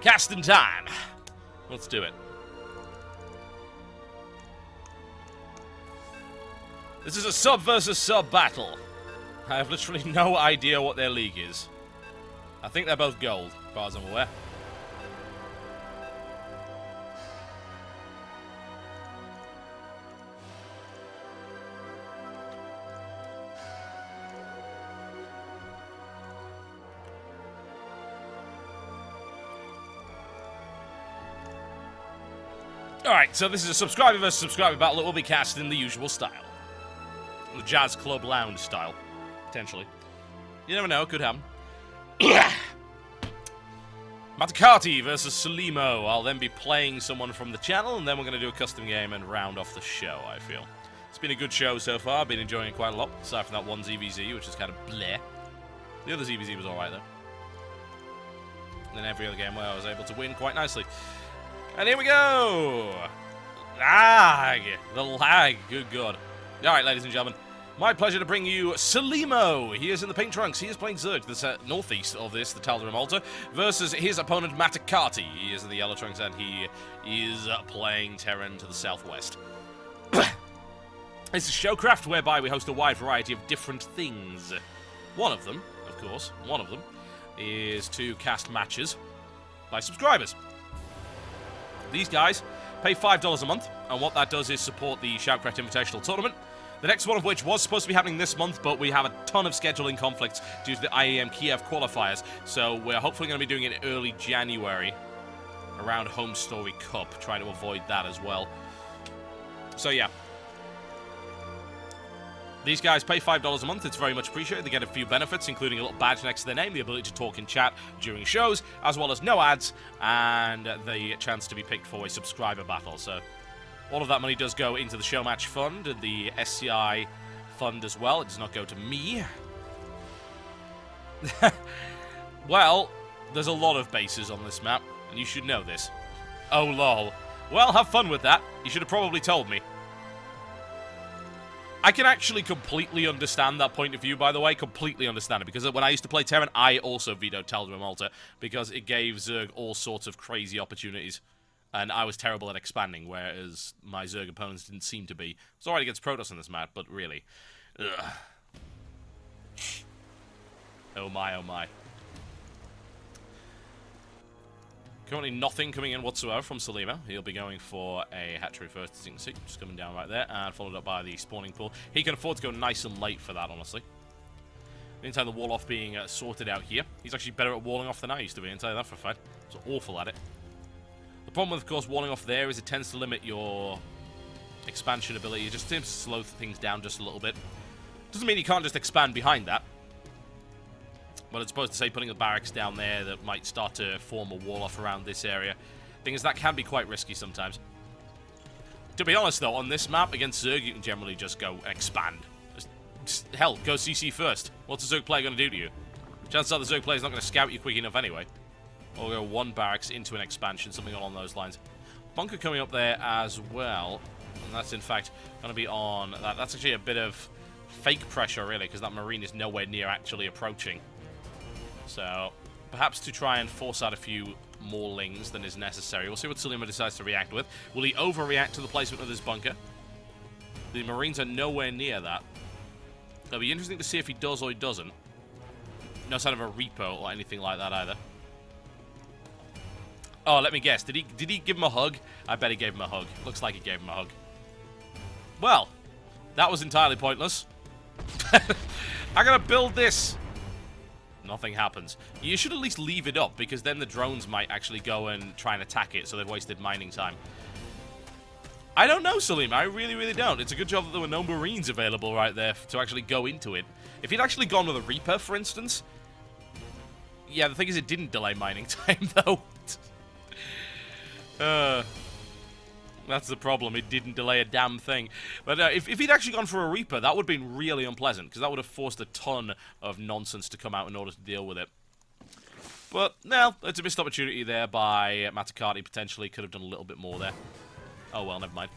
Casting time. Let's do it. This is a sub versus sub battle. I have literally no idea what their league is. I think they're both gold, as far as I'm aware. Alright, so this is a subscriber versus subscriber battle. It will be cast in the usual style. The Jazz Club Lounge style. Potentially. You never know, it could happen. Matakati versus Salimo. I'll then be playing someone from the channel, and then we're going to do a custom game and round off the show, I feel. It's been a good show so far. I've been enjoying it quite a lot, aside from that one ZVZ, which is kind of bleh. The other ZVZ was alright, though. And then every other game where I was able to win quite nicely. And here we go! Lag! The lag, good God. Alright, ladies and gentlemen, my pleasure to bring you Salimo. He is in the pink trunks. He is playing Zerg, the northeast of this, the Tal'Darim Altar, versus his opponent Matakati. He is in the yellow trunks, and he is playing Terran to the southwest. It's a Showcraft whereby we host a wide variety of different things. One of them, of course, is to cast matches by subscribers. These guys pay $5 a month, and what that does is support the Showcraft Invitational Tournament, the next one of which was supposed to be happening this month, but we have a ton of scheduling conflicts due to the IEM Kiev qualifiers, so we're hopefully going to be doing it in early January, around Home Story Cup, trying to avoid that as well. So yeah. These guys pay $5 a month. It's very much appreciated. They get a few benefits, including a little badge next to their name, the ability to talk in chat during shows, as well as no ads, and the chance to be picked for a subscriber battle. So all of that money does go into the Show Match Fund, and the SCI Fund as well. It does not go to me. Well, there's a lot of bases on this map, and you should know this. Oh, lol. Well, have fun with that. You should have probably told me. I can actually completely understand that point of view, by the way. Completely understand it. Because when I used to play Terran, I also vetoed Tal'Darim Altar. Because it gave Zerg all sorts of crazy opportunities. And I was terrible at expanding, whereas my Zerg opponents didn't seem to be. I was alright against Protoss on this map, but really. Ugh. Oh my, oh my. Currently nothing coming in whatsoever from Salimo. He'll be going for a hatchery first, as you can see. Just coming down right there, and followed up by the spawning pool. He can afford to go nice and late for that, honestly. Meantime, the wall off being sorted out here. He's actually better at walling off than I used to be, I'll tell you that for a fact. He's awful at it. The problem with, of course, walling off there is it tends to limit your expansion ability. It just tends to slow things down just a little bit. Doesn't mean you can't just expand behind that. But it's supposed to say putting a barracks down there that might start to form a wall off around this area. Thing is, that can be quite risky sometimes. To be honest, though, on this map against Zerg, you can generally just go and expand. Hell, go CC first. What's a Zerg player going to do to you? Chances are the Zerg player's not going to scout you quick enough anyway. Or go one barracks into an expansion, something along those lines. Bunker coming up there as well. And that's, in fact, going to be on... That's actually a bit of fake pressure, really, because that Marine is nowhere near actually approaching. So, perhaps to try and force out a few more lings than is necessary. We'll see what Salimo decides to react with. Will he overreact to the placement of this bunker? The Marines are nowhere near that. It'll be interesting to see if he does or he doesn't. No sign of a repo or anything like that either. Oh, let me guess. Did he give him a hug? I bet he gave him a hug. Looks like he gave him a hug. Well, that was entirely pointless. I'm gonna build this. Nothing happens. You should at least leave it up, because then the drones might actually go and try and attack it, so they've wasted mining time. I don't know, Salim. I really, really don't. It's a good job that there were no Marines available right there to actually go into it. If he'd actually gone with a Reaper, for instance... Yeah, the thing is, it didn't delay mining time, though. That's the problem. It didn't delay a damn thing. But if he'd actually gone for a Reaper, that would have been really unpleasant, because that would have forced a ton of nonsense to come out in order to deal with it. But, no, it's a missed opportunity there by Matakati, potentially. Could have done a little bit more there. Oh, well, never mind.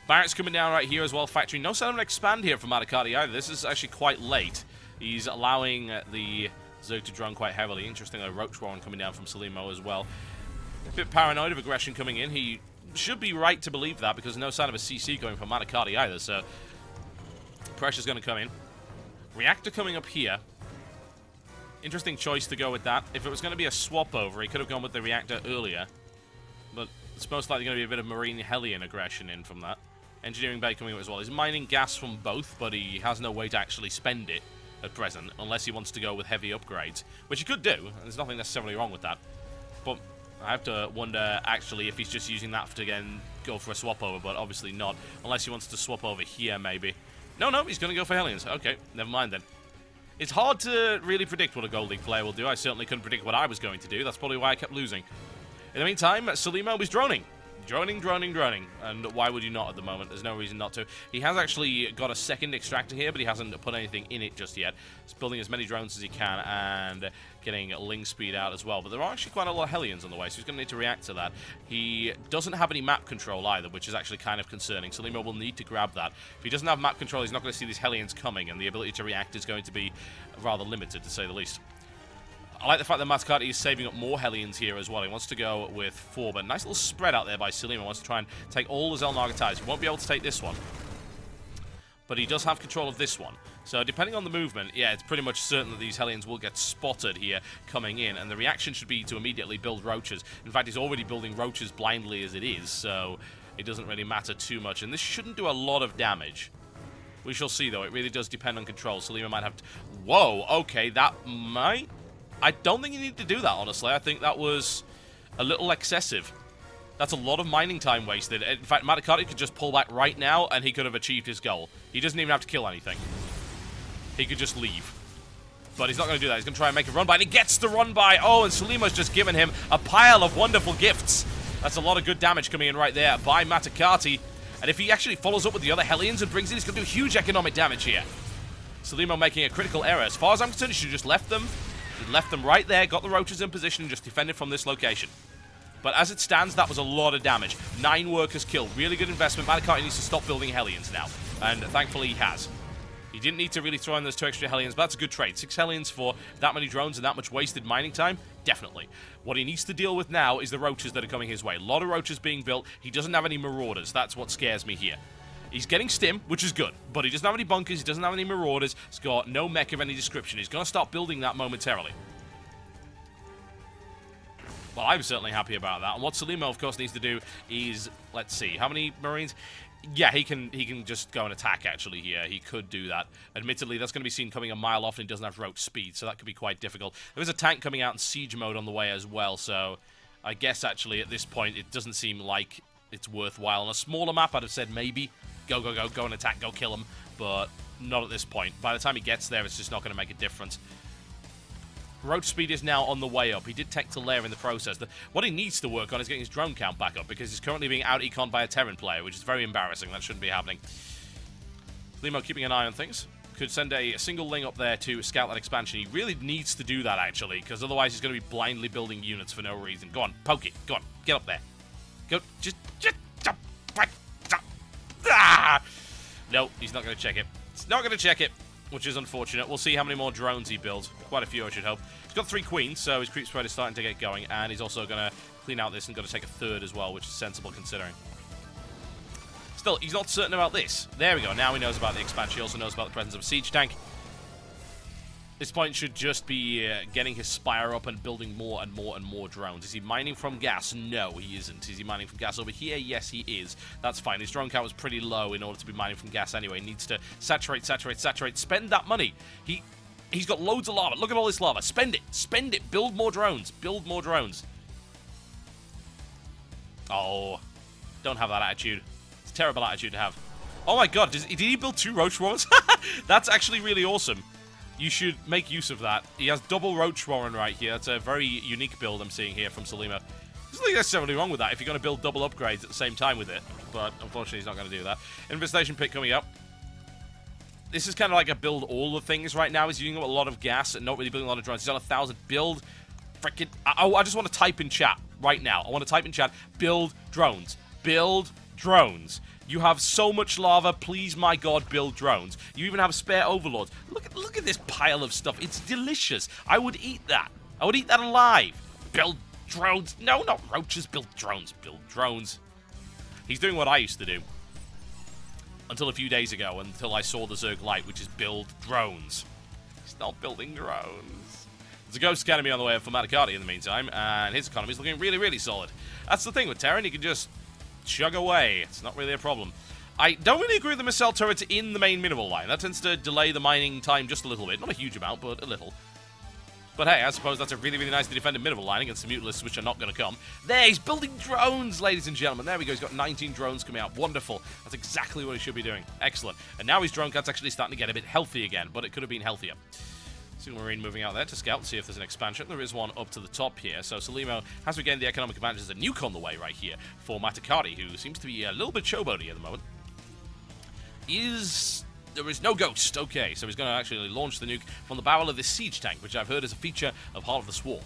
Barrett's coming down right here as well. Factory. No sign of an expand here from Matakati either. This is actually quite late. He's allowing the Zerg to drone quite heavily. Interestingly, Roach Warren coming down from Selimo as well. A bit paranoid of aggression coming in. He should be right to believe that because no sign of a CC going from Matakati either, so pressure's going to come in. Reactor coming up here. Interesting choice to go with that. If it was going to be a swap over, he could have gone with the reactor earlier, but it's most likely going to be a bit of Marine Hellion aggression in from that. Engineering Bay coming up as well. He's mining gas from both, but he has no way to actually spend it at present, unless he wants to go with heavy upgrades, which he could do. There's nothing necessarily wrong with that. But I have to wonder, actually, if he's just using that to, again, go for a swap over, but obviously not. Unless he wants to swap over here, maybe. No, he's going to go for Hellions. Okay, never mind then. It's hard to really predict what a Gold League player will do. I certainly couldn't predict what I was going to do. That's probably why I kept losing. In the meantime, Selimo was droning. Droning. And why would you not at the moment? There's no reason not to. He has actually got a second extractor here, but he hasn't put anything in it just yet. He's building as many drones as he can and getting Ling speed out as well. But there are actually quite a lot of Hellions on the way, so he's going to need to react to that. He doesn't have any map control either, which is actually kind of concerning. Selimo will need to grab that. If he doesn't have map control, he's not going to see these Hellions coming, and the ability to react is going to be rather limited, to say the least. I like the fact that Matakati is saving up more Hellions here as well. He wants to go with 4, but nice little spread out there by Selimo. Wants to try and take all the Xel'Naga ties. He won't be able to take this one, but he does have control of this one. So depending on the movement, yeah, it's pretty much certain that these Hellions will get spotted here coming in, and the reaction should be to immediately build Roaches. In fact, he's already building Roaches blindly as it is, so it doesn't really matter too much, and this shouldn't do a lot of damage. We shall see, though. It really does depend on control. Selimo might have to... Whoa, okay, that might... I don't think you need to do that, honestly. I think that was a little excessive. That's a lot of mining time wasted. In fact, Matakati could just pull back right now, and he could have achieved his goal. He doesn't even have to kill anything. He could just leave. But he's not going to do that. He's going to try and make a run by, and he gets the run by. Oh, and Selimo's just given him a pile of wonderful gifts. That's a lot of good damage coming in right there by Matakati. And if he actually follows up with the other Hellions and brings in, he's going to do huge economic damage here. Selimo making a critical error. As far as I'm concerned, he should have just left them. He left them right there, got the Roaches in position, and just defended from this location. But as it stands, that was a lot of damage. 9 workers killed. Really good investment. Matakati needs to stop building Hellions now. And thankfully he has. He didn't need to really throw in those 2 extra Hellions, but that's a good trade. 6 Hellions for that many drones and that much wasted mining time? Definitely. What he needs to deal with now is the Roaches that are coming his way. A lot of Roaches being built. He doesn't have any Marauders. That's what scares me here. He's getting Stim, which is good, but he doesn't have any bunkers, he doesn't have any Marauders, he's got no mech of any description. He's going to start building that momentarily. Well, I'm certainly happy about that. And what Selimo, of course, needs to do is, let's see, how many Marines? Yeah, he can just go and attack, actually, here. He could do that. Admittedly, that's going to be seen coming a mile off, and he doesn't have roach speed, so that could be quite difficult. There is a tank coming out in siege mode on the way as well, so I guess, actually, at this point, it doesn't seem like it's worthwhile. On a smaller map, I'd have said maybe. Go and attack, go kill him, but not at this point. By the time he gets there, it's just not going to make a difference. Roach speed is now on the way up. He did tech to layer in the process. What he needs to work on is getting his drone count back up, because he's currently being out-econned by a Terran player, which is very embarrassing. That shouldn't be happening. Limo keeping an eye on things. Could send a single Ling up there to scout that expansion. He really needs to do that, actually, because otherwise he's going to be blindly building units for no reason. Go on, poke it. Go on, get up there. Go, just ah! No, he's not going to check it. He's not going to check it, which is unfortunate. We'll see how many more drones he builds. Quite a few, I should hope. He's got 3 queens, so his creep spread is starting to get going, and he's also going to clean out this and going to take a 3rd as well, which is sensible considering. Still, he's not certain about this. There we go. Now he knows about the expansion. He also knows about the presence of a siege tank. This point should just be getting his spire up and building more and more and more drones. Is he mining from gas? No, he isn't. Is he mining from gas over here? Yes, he is. That's fine. His drone count was pretty low in order to be mining from gas anyway. He needs to saturate. Spend that money. He's got loads of lava. Look at all this lava. Spend it. Spend it. Build more drones. Build more drones. Oh, don't have that attitude. It's a terrible attitude to have. Oh my god, did he build 2 Roach Warrens? That's actually really awesome. You should make use of that. He has double Roach Warren right here. That's a very unique build I'm seeing here from Selimo. There's nothing necessarily wrong with that if you're going to build double upgrades at the same time with it. But unfortunately, he's not going to do that. Infestation pit coming up. This is kind of like a build all the things right now. He's using up a lot of gas and not really building a lot of drones. He's on 1,000. Build freaking... I just want to type in chat right now. I want to type in chat, build drones. Build drones. You have so much lava. Please, my God, build drones. You even have spare overlords. Look at this pile of stuff. It's delicious. I would eat that. I would eat that alive. Build drones. No, not roaches. Build drones. Build drones. He's doing what I used to do. Until a few days ago, until I saw the Zerg light, which is build drones. He's not building drones. There's a ghost academy on the way for Matakati in the meantime, and his economy is looking really, really solid. That's the thing with Terran. He can just chug away. It's not really a problem. I don't really agree with the missile turrets in the main mineral line. That tends to delay the mining time just a little bit. Not a huge amount, but a little. But hey, I suppose that's a really, really nicely defended mineral line against the Mutalisks, which are not going to come. There, he's building drones, ladies and gentlemen. There we go. He's got 19 drones coming out. Wonderful. That's exactly what he should be doing. Excellent. And now his drone count's actually starting to get a bit healthy again, but it could have been healthier. Single Marine moving out there to scout, see if there's an expansion. There is one up to the top here. So Salimo has regained the economic advantage. There's a nuke on the way right here for Matakari, who seems to be a little bit showboaty at the moment. There is no ghost. Okay, so he's going to actually launch the nuke from the barrel of this siege tank, which I've heard is a feature of Heart of the Swarm.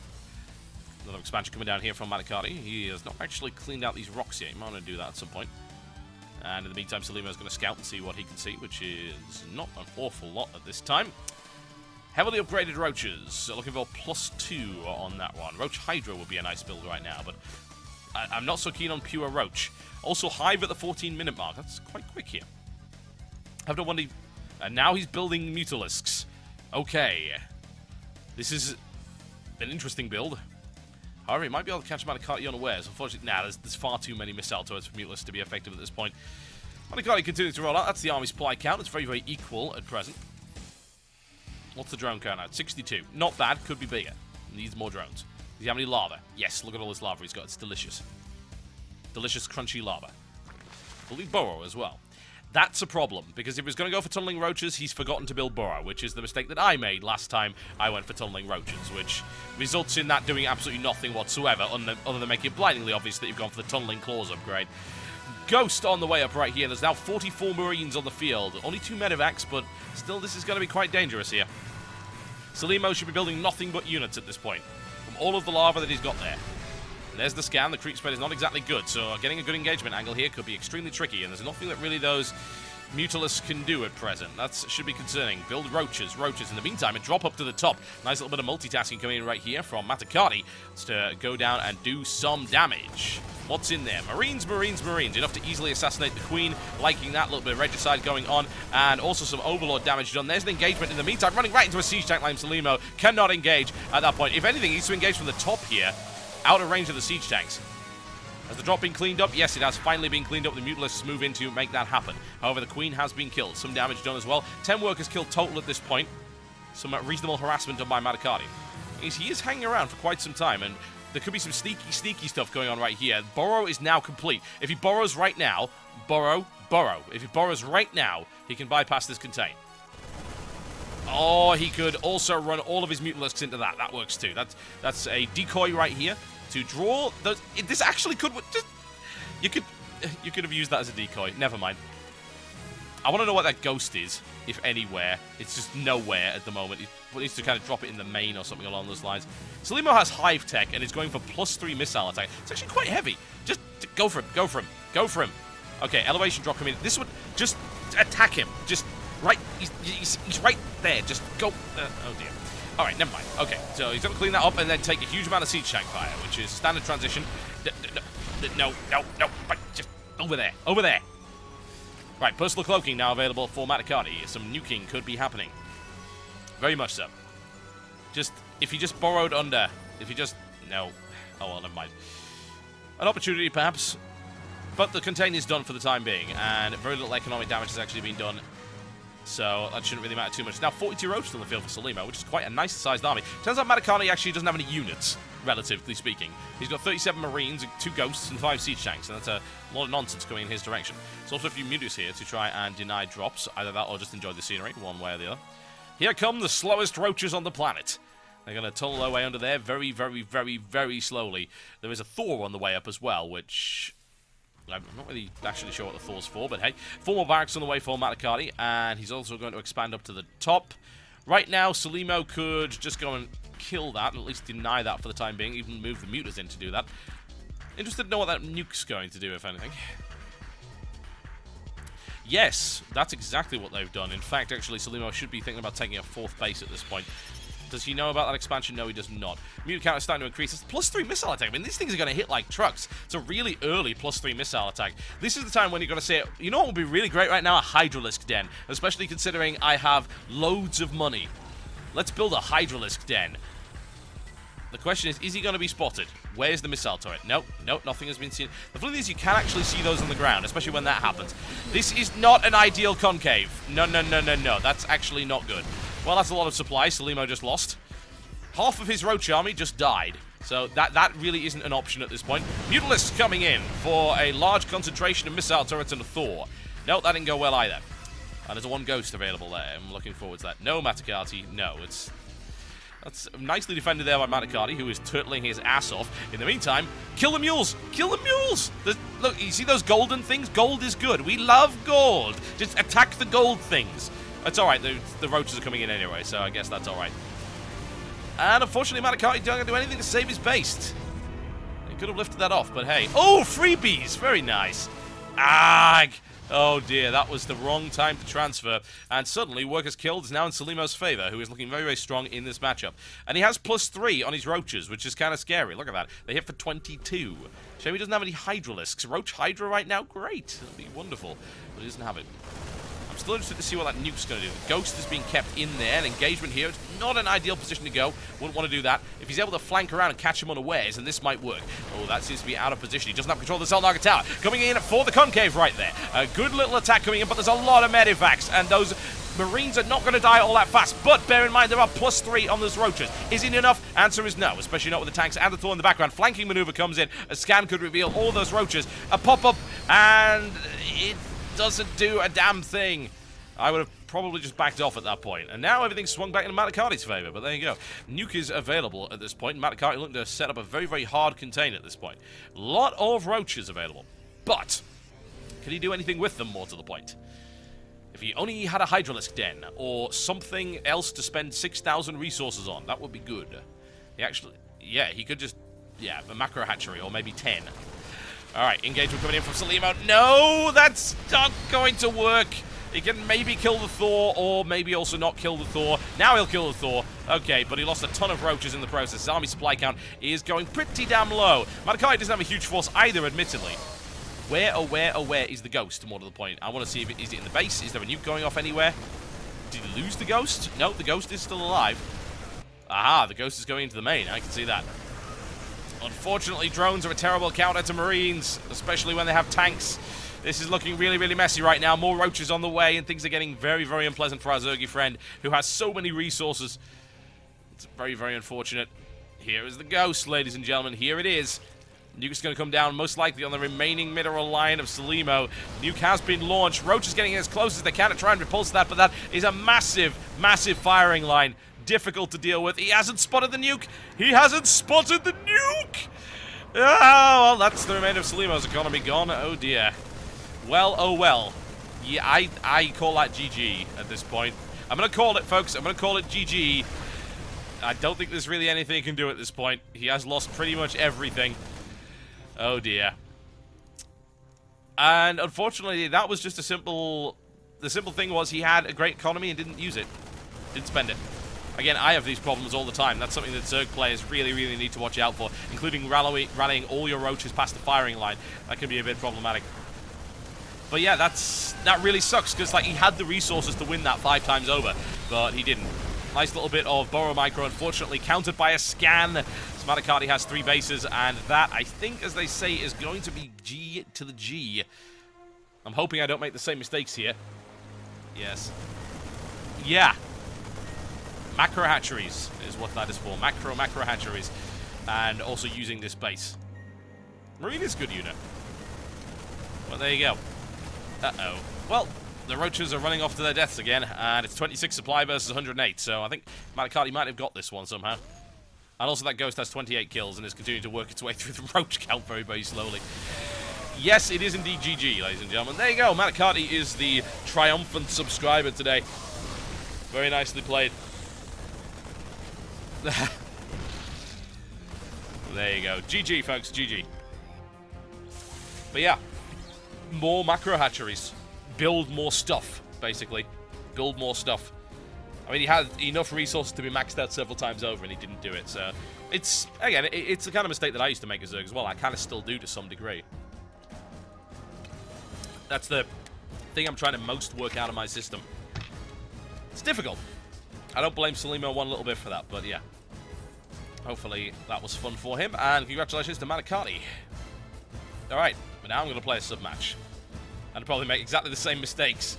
Another expansion coming down here from Matakari. He has not actually cleaned out these rocks yet. He might want to do that at some point. And in the meantime, Salimo is going to scout and see what he can see, which is not an awful lot at this time. Heavily upgraded roaches. So looking for +2 on that one. Roach Hydra would be a nice build right now, but I'm not so keen on pure roach. Also, Hive at the 14-minute mark. That's quite quick here. I've done one. And now he's building Mutalisks. Okay. This is an interesting build. However, he might be able to catch Matakati unawares. Unfortunately, there's far too many missile turrets for Mutalisks to be effective at this point. Matakati continues to roll out. That's the army supply count. It's very, very equal at present. What's the drone count at? 62. Not bad. Could be bigger. Needs more drones. Does he have any lava? Yes, look at all this lava he's got. It's delicious. Delicious, crunchy lava. Fully burrow as well. That's a problem, because if he's going to go for tunneling roaches, he's forgotten to build burrow, which is the mistake that I made last time I went for tunneling roaches, which results in that doing absolutely nothing whatsoever, other than making it blindingly obvious that you've gone for the tunneling claws upgrade. Ghost on the way up right here. There's now 44 Marines on the field. Only 2 medevacs, but still this is going to be quite dangerous here. Salimo should be building nothing but units at this point, from all of the lava that he's got there. And there's the scan. The creep spread is not exactly good, so getting a good engagement angle here could be extremely tricky, and there's nothing that really those Mutalisks can do at present. That should be concerning. Build roaches. In the meantime, a drop up to the top. Nice little bit of multitasking coming in right here from Matakati to go down and do some damage. What's in there? Marines. Enough to easily assassinate the Queen. Liking that little bit of regicide going on. And also some Overlord damage done. There's an engagement in the meantime. Running right into a siege tank line. Salimo cannot engage at that point. If anything, he needs to engage from the top here. Out of range of the siege tanks. Has the drop been cleaned up? Yes, it has finally been cleaned up. The Mutalisks move in to make that happen. However, the Queen has been killed. Some damage done as well. 10 workers killed total at this point. Some reasonable harassment done by Matakati. He is hanging around for quite some time, and there could be some sneaky stuff going on right here. Burrow is now complete. If he burrows right now, burrow. If he burrows right now, he can bypass this contain. Oh, he could also run all of his Mutalisks into that. That works too. That's a decoy right here to draw those. This actually could just you could have used that as a decoy. Never mind. I want to know what that ghost is, if anywhere. It's just nowhere at the moment. He needs to kind of drop it in the main or something along those lines. Salimo has Hive Tech and is going for +3 missile attack. It's actually quite heavy. Just go for him. Okay, elevation drop coming in. This would just attack him. Just right. He's right there. Just go. Oh dear. All right, never mind. Okay, so he's going to clean that up and then take a huge amount of siege tank fire, which is standard transition. No, but just over there. Right, personal cloaking now available for Matakati. Some nuking could be happening. Very much so. Just, if he just burrowed under, no. Oh, well, never mind. An opportunity, perhaps. But the contain is done for the time being, and very little economic damage has actually been done. So that shouldn't really matter too much. Now 42 roaches on the field for Salimo, which is quite a nice-sized army. Turns out Matakani actually doesn't have any units, relatively speaking. He's got 37 Marines, 2 Ghosts, and 5 Siege Tanks, and that's a lot of nonsense coming in his direction. There's also a few Mutas here to try and deny drops, either that or just enjoy the scenery, one way or the other. Here come the slowest roaches on the planet. They're going to tunnel their way under there very, very, very, very slowly. There is a Thor on the way up as well, which I'm not really actually sure what the Thor's for, but hey. 4 more barracks on the way for Matakati, and he's also going to expand up to the top. Right now, Salimo could just go and kill that, and at least deny that for the time being, even move the Mutas in to do that. Interested to know what that nuke's going to do, if anything. Yes, that's exactly what they've done. In fact, actually, Salimo should be thinking about taking a 4th base at this point. Does he know about that expansion? No, he does not. Mutant counter is starting to increase. It's +3 missile attack. I mean, these things are going to hit like trucks. It's a really early +3 missile attack. This is the time when you're going to say, you know what would be really great right now? A Hydralisk Den. Especially considering I have loads of money. Let's build a Hydralisk Den. The question is he going to be spotted? Where's the missile turret? Nope, nope, nothing has been seen. The funny thing is you can actually see those on the ground, especially when that happens. This is not an ideal concave. No, no, no, no, no. That's actually not good. Well, that's a lot of supplies. Salimo just lost. Half of his Roach army just died. So that really isn't an option at this point. Mutalisks coming in for a large concentration of missile turrets and a Thor. No, that didn't go well either. And there's a 1 ghost available there. I'm looking forward to that. No Matakati. No, that's nicely defended there by Matakati, who is turtling his ass off. In the meantime, kill the mules! Kill the mules! Look, you see those golden things? Gold is good. We love gold. Just attack the gold things. That's alright. The roaches are coming in anyway, so I guess that's alright. And unfortunately, Matakati don't do anything to save his base. He could have lifted that off, but hey. Oh, freebies! Very nice. Ag! Oh dear, that was the wrong time to transfer. And suddenly, Workers Killed is now in Salimo's favor, who is looking very, very strong in this matchup. And he has +3 on his Roaches, which is kind of scary. Look at that. They hit for 22. Shame he doesn't have any Hydralisks. Roach Hydra right now? Great. That'd be wonderful. But he doesn't have it. I'm still interested to see what that nuke's going to do. The Ghost is being kept in there, and engagement here. It's not an ideal position to go. Wouldn't want to do that. If he's able to flank around and catch him unawares, then this might work. Oh, that seems to be out of position. He doesn't have control of the Selnaga Tower. Coming in for the concave right there. A good little attack coming in, but there's a lot of medivacs, and those Marines are not going to die all that fast. But bear in mind, there are +3 on those Roaches. Is it enough? Answer is no, especially not with the tanks and the Thor in the background. Flanking maneuver comes in. A scan could reveal all those Roaches. A pop-up, and it doesn't do a damn thing. I would have probably just backed off at that point. And now everything's swung back into Matakati's favor, but there you go. Nuke is available at this point. Matakati looking to set up a very, very hard contain at this point. A lot of Roaches available. But can he do anything with them, more to the point? If he only had a Hydralisk Den or something else to spend 6,000 resources on, that would be good. He actually, yeah, he could just, yeah, a macro hatchery or maybe 10. Alright, engagement coming in from Salimo. No, that's not going to work. He can maybe kill the Thor, or maybe also not kill the Thor. Now he'll kill the Thor. Okay, but he lost a ton of Roaches in the process. His army supply count is going pretty damn low. Matakati doesn't have a huge force either, admittedly. Where is the Ghost, more to the point? I want to see if is it in the base? Is there a nuke going off anywhere? Did he lose the Ghost? No, the Ghost is still alive. Aha, the Ghost is going into the main. I can see that. Unfortunately, drones are a terrible counter to Marines, especially when they have tanks. This is looking really, really messy right now. More Roaches on the way, and things are getting very, very unpleasant for our Zergy friend, who has so many resources. It's very, very unfortunate. Here is the Ghost, ladies and gentlemen. Here it is. Nuke is going to come down, most likely on the remaining mineral line of Salimo. Nuke has been launched. Roach is getting as close as they can to try and repulse that, but that is a massive, massive firing line. Difficult to deal with. He hasn't spotted the nuke. He hasn't spotted the nuke! Oh, well, that's the remainder of Salimo's economy gone. Oh, dear. Well, oh well. Yeah, I call that GG at this point. I'm going to call it, folks. I'm going to call it GG. I don't think there's really anything he can do at this point. He has lost pretty much everything. Oh, dear. And unfortunately, that was just a simple... The simple thing was he had a great economy and didn't use it. Didn't spend it. Again, I have these problems all the time. That's something that Zerg players really, really need to watch out for, including rallying all your Roaches past the firing line. That can be a bit problematic. But yeah, that really sucks, because like he had the resources to win that 5 times over, but he didn't. Nice little bit of Burrow Micro, unfortunately, countered by a scan. Matakati has 3 bases, and that, I think, as they say, is going to be G to the G. I'm hoping I don't make the same mistakes here. Yes. Yeah. Macro hatcheries is what that is for. Macro hatcheries. And also using this base. Marine is good unit. Well, there you go. Uh-oh. Well, the Roaches are running off to their deaths again, and it's 26 supply versus 108, so I think Matakati might have got this one somehow. And also that Ghost has 28 kills and is continuing to work its way through the Roach count very, very slowly. Yes, it is indeed GG, ladies and gentlemen. There you go. Matakati is the triumphant subscriber today. Very nicely played. There you go. GG, folks. GG. But yeah. More macro hatcheries. build more stuff, basically. Build more stuff. I mean, he had enough resources to be maxed out several times over, and he didn't do it, so... It's, again, it's the kind of mistake that I used to make as Zerg as well. I kind of still do to some degree. That's the thing I'm trying to most work out of my system. It's difficult. I don't blame Salimo one little bit for that, but yeah. Hopefully that was fun for him, and congratulations to Manikati. Alright, but now I'm going to play a sub-match. And probably make exactly the same mistakes.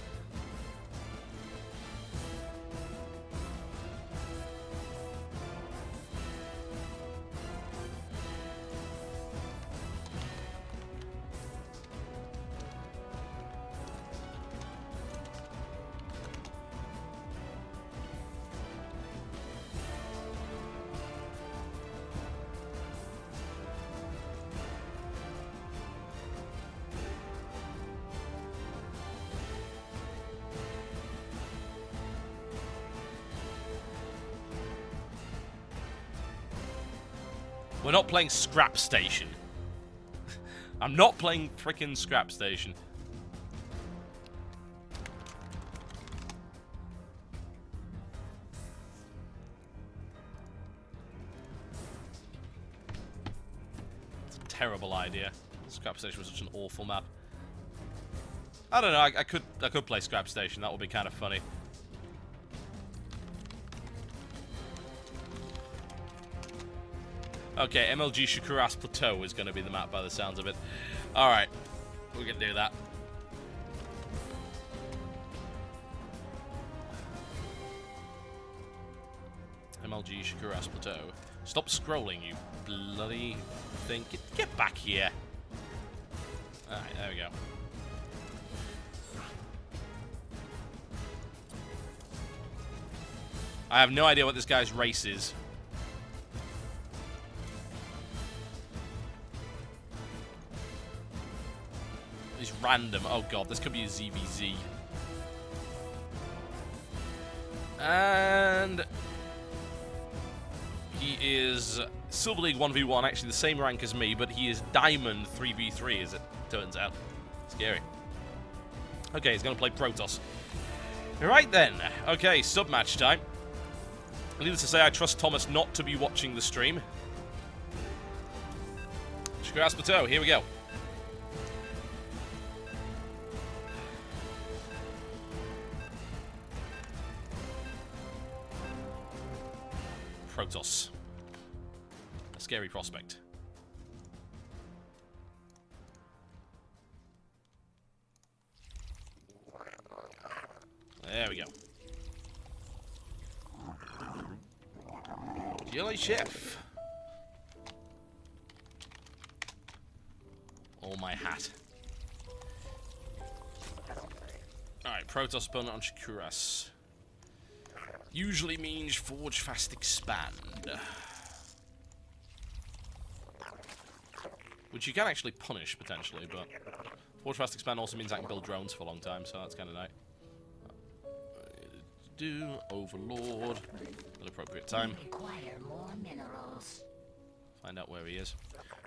We're not playing Scrap Station. I'm not playing frickin' Scrap Station. It's a terrible idea. Scrap Station was such an awful map. I don't know. I could play Scrap Station. That would be kind of funny. Okay, MLG Shikuras Plateau is going to be the map by the sounds of it. Alright, we can do that. MLG Shikuras Plateau. Stop scrolling, you bloody thing. Get back here. Alright, there we go. I have no idea what this guy's race is. Random. Oh god, this could be a ZVZ. And he is Silver League 1v1, actually the same rank as me, but he is Diamond 3v3 as it turns out. Scary. Okay, he's going to play Protoss. Right then. Okay, sub-match time. Needless to say, I trust Thomas not to be watching the stream. Shikuras Plateau, here we go. Protoss. A scary prospect. There we go. Jelly Chef. Oh, my hat. Alright, Protoss opponent on Shikuras. Usually means Forge Fast Expand. Which you can actually punish, potentially, but Forge Fast Expand also means I can build drones for a long time, so that's kind of nice. Do Overlord at appropriate time. Require more minerals. Find out where he is.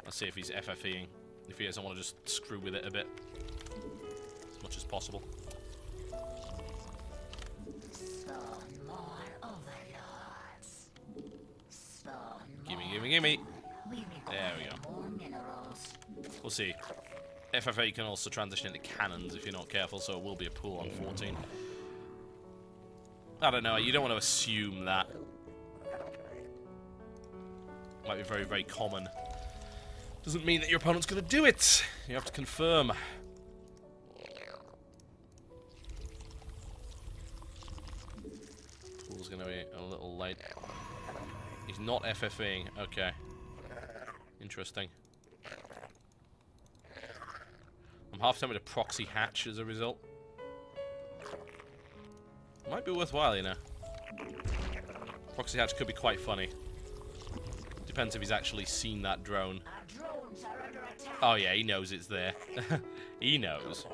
Let's see if he's FFEing. If he is, I want to just screw with it a bit. As much as possible. Gimme. There we go. We'll see. FFA can also transition into cannons if you're not careful, so it will be a pool on 14. I don't know, you don't want to assume that. Might be very, very common. Doesn't mean that your opponent's going to do it. You have to confirm. Pool's going to be a little late. He's not FFing. Okay. Interesting. I'm half tempted to proxy hatch as a result. Might be worthwhile, you know. Proxy hatch could be quite funny. Depends if he's actually seen that drone. Oh yeah, he knows it's there. He knows.